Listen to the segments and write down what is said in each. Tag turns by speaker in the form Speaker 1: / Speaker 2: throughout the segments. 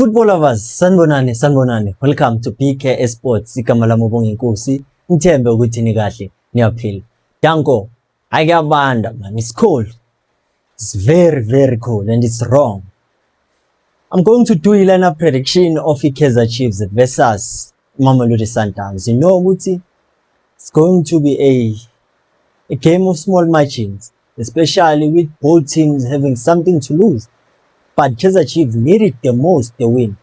Speaker 1: Football lovers, sanibonani. Welcome to PK Sports. Igama lami ubonga inkosi. Ngithembe ukuthi ni kahle, niyaphila. Danko, ayabanda man. It's cold. It's very cold and it's wrong. I'm going to do a lineup prediction of Kaizer Chiefs versus Mamelodi Sundowns. You know ukuthi it's going to be a game of small margins, especially with both teams having something to lose. But Kaizer Chiefs needed the most the win,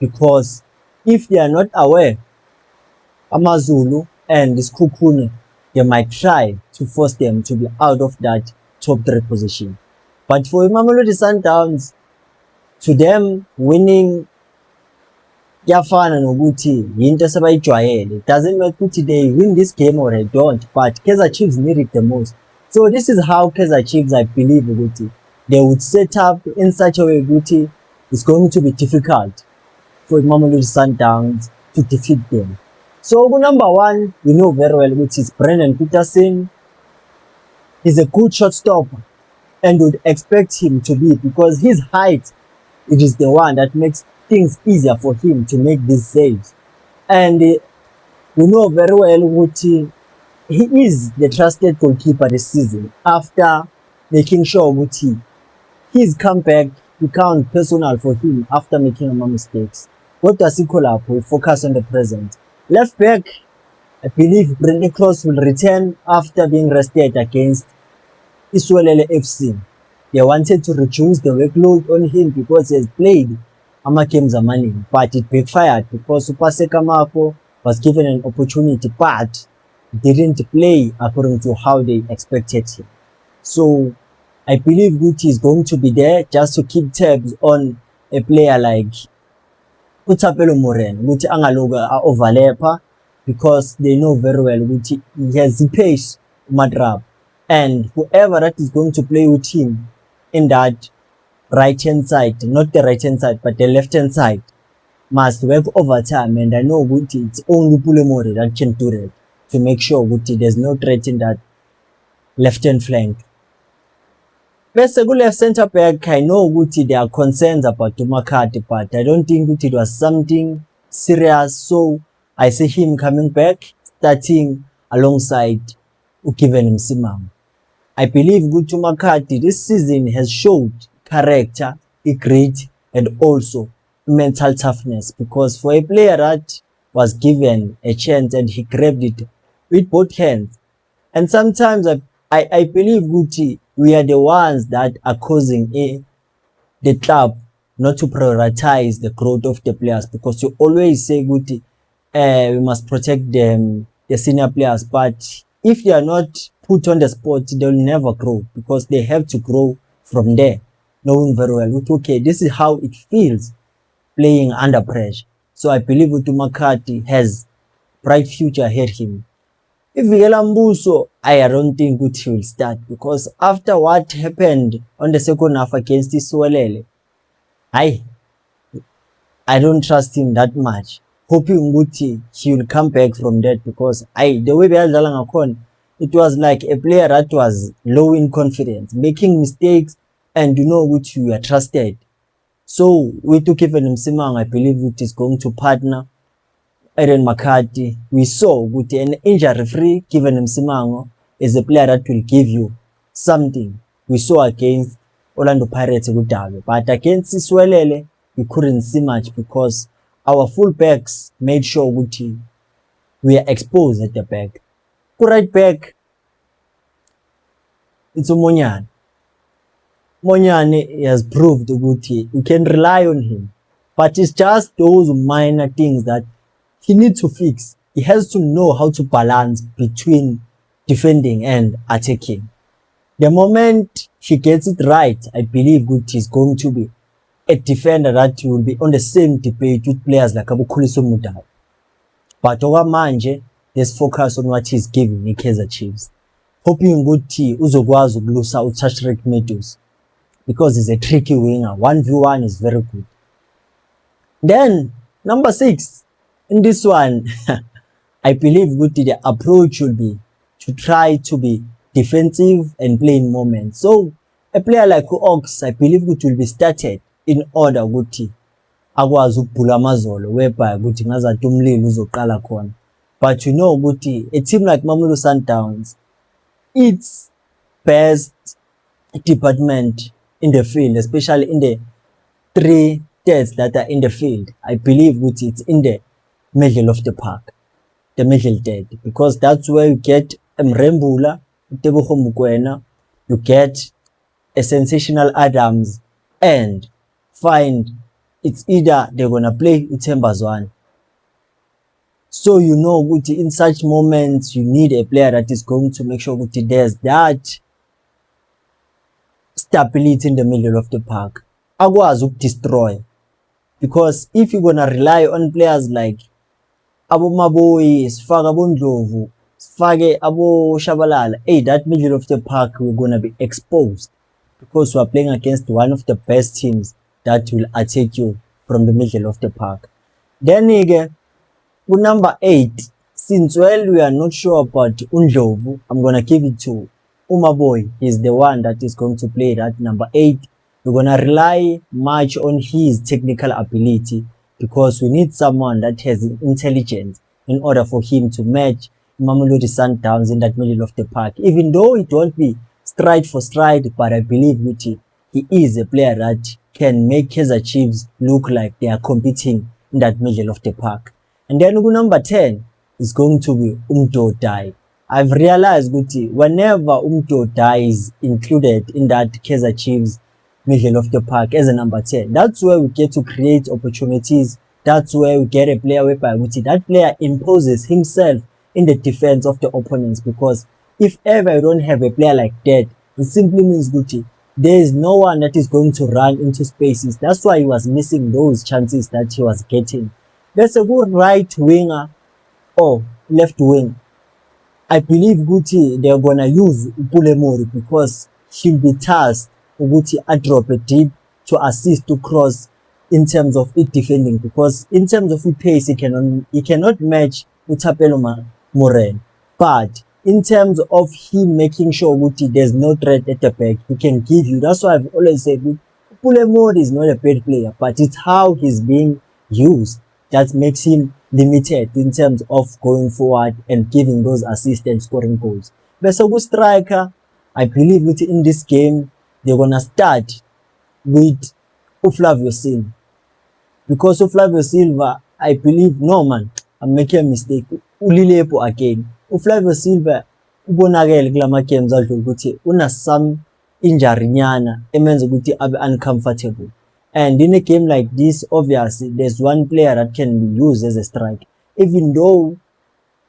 Speaker 1: because if they are not aware, Amazulu and Skukune, they might try to force them to be out of that top 3 position. But for Mamelodi Sundowns, to them winning yafana nokuthi yinto sebayijwayele. It doesn't matter ukuthi they win this game or they don't, but Kaizer Chiefs needed the most. So this is how Kaizer Chiefs, I believe ukuthi they would set up in such a way that it's going to be difficult for Mamelodi Sundowns to defeat them. So number 1, we know very well, which is Brendan Peterson. He's a good shot stopper and would expect him to be, because his height, it is the one that makes things easier for him to make these saves. And we know very well what he is the trusted goalkeeper this season, after making sure that his comeback become personal for him after making more mistakes. What does he call up? We focus on the present. Left back, I believe Brendan Cross will return after being rested against Iswelele FC. They wanted to reduce the workload on him because he has played games amaningi, but it backfired because Upaseka Marco was given an opportunity but didn't play according to how they expected him. So I believe Guti is going to be there just to keep tabs on a player like Utapelo Moren, Guti angaloga overlapper, because they know very well Guti he has the pace Madrab, and whoever that is going to play with him in that right hand side, not the right hand side but the left hand side, must work overtime. And I know Guti it's only Pulemore that can do that, to make sure Guti there's no threat in that left hand flank. Best left centre back, I know Guti there are concerns about Tumakati, but I don't think Guti it was something serious, so I see him coming back, starting alongside Ukiven Msimang. I believe Guti Makati this season has showed character, grit, and also mental toughness, because for a player that was given a chance and he grabbed it with both hands, and sometimes I believe Guti, we are the ones that are causing the club not to prioritize the growth of the players, because you always say Guti, we must protect them, the senior players, but if they are not put on the spot, they will never grow, because they have to grow from there, knowing very well, okay, this is how it feels playing under pressure. So I believe Makati has bright future ahead of him. If Vikela Mbuso, I don't think Guti will start, because after what happened on the second half against Iswelele, I don't trust him that much. Hoping Guti he will come back from that, because the way it was like a player that was low in confidence, making mistakes, and you know which you are trusted. So we took even Msimang, I believe it is going to partner Aaron McCarthy. We saw with an injury-free given Msimango is a player that will give you something. We saw against Orlando Pirates, but against Iswelele, we couldn't see much, because our full-backs made sure we are exposed at the back. Right back, it's Monyane. Monyane has proved Guti, you can rely on him, but it's just those minor things that he needs to fix. He has to know how to balance between defending and attacking. The moment he gets it right, I believe Guti is going to be a defender that will be on the same debate with players like Abukhuliso Mudau. But Manje, let's focus on what he's giving in Kaizer Chiefs. Hoping Guti uzokwazi ukulusa uTashreeq Meadows, because he's a tricky winger. 1v1 is very good. Then number 6. In this one, I believe Guti the approach will be to try to be defensive and play in moments. So a player like Ox, I believe Guti will be started in order Guti akwazi ukubhula amazolo whereby ukuthi ngazathi umlilo uzoqala khona. But you know ukuthi a team like Mamelodi Sundowns, its best department in the field, especially in the 3 thirds that are in the field, I believe ukuthi it's in the middle of the park, the middle third, because that's where you get Mrembula, Tebogo Mokoena, you get a sensational Adams, and find it's either they're gonna play Itembazwane. So you know Guti, in such moments you need a player that is going to make sure Guti there's that stability in the middle of the park. Akwazi destroy, because if you're gonna rely on players like Abo Maboyi, Sifake Abo Ndlovu, Sifake Abo Shabalala, hey, that middle of the park we're gonna be exposed, because we are playing against one of the best teams that will attack you from the middle of the park. Then again, with number 8, since we are not sure about Ndlovu, I'm gonna give it to Umaboy. He's the one that is going to play that number 8. We're gonna rely much on his technical ability, because we need someone that has intelligence in order for him to match Mamelodi Sundowns in that middle of the park. Even though it won't be stride for stride, but I believe he is a player that can make Kaizer Chiefs look like they are competing in that middle of the park. And then number 10 is going to be Umdodai. I've realized whenever Umdodai is included in that Kaizer Chiefs middle of the park as a number 10, that's where we get to create opportunities. That's where we get a player whereby that player imposes himself in the defense of the opponents, because if ever you don't have a player like that, it simply means there is no one that is going to run into spaces. That's why he was missing those chances that he was getting. There's a good right winger or left wing. I believe they're gonna use Pulemori, because he'll be tasked a drop a deep to assist to cross in terms of it defending, because in terms of it pace he cannot match Utapelo Moren, but in terms of him making sure there's no threat at the back, he can give you. That's why I've always said Pulemori is not a bad player, but it's how he's being used that makes him limited in terms of going forward and giving those assists and scoring goals. But so good striker, I believe in this game they're gonna start with Flavio Silva, because Flavio Silva, I believe, no man, I'm making a mistake, Ulilepo again. Flavio Silva ubonakele kulama games adlule ukuthi una some injury nyana emenza ukuthi abe uncomfortable. And in a game like this, obviously there's one player that can be used as a striker, even though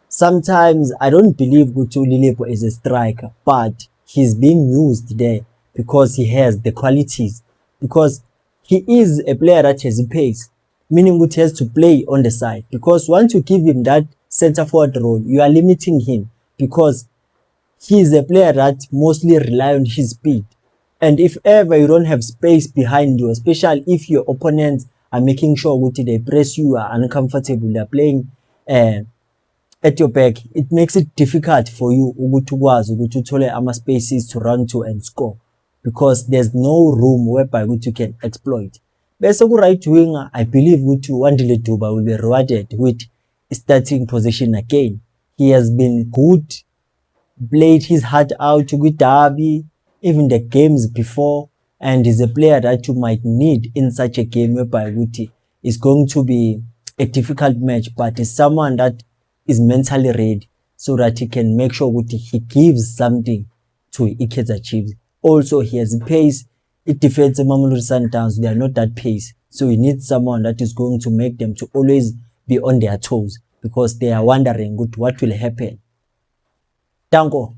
Speaker 1: sometimes I don't believe Ulilepo is a striker, but he's being used there because he has the qualities, because he is a player that has pace, meaning he has to play on the side, because once you give him that center forward role, you are limiting him, because he is a player that mostly rely on his speed. And if ever you don't have space behind you, especially if your opponents are making sure they press you, are uncomfortable, they are playing at your back, it makes it difficult for you to tolerate spaces to run to and score, because there's no room whereby you can exploit. Best right winger, I believe Wandile Duba will be rewarded with starting position again. He has been good, played his heart out with Derby, even the games before, and is a player that you might need in such a game whereby is going to be a difficult match, but is someone that is mentally ready so that he can make sure he gives something to Kaizer Chiefs. Also, he has pace. It defends Mamelodi Sundowns. They are not that pace, so you need someone that is going to make them to always be on their toes, because they are wondering what will happen. Danko.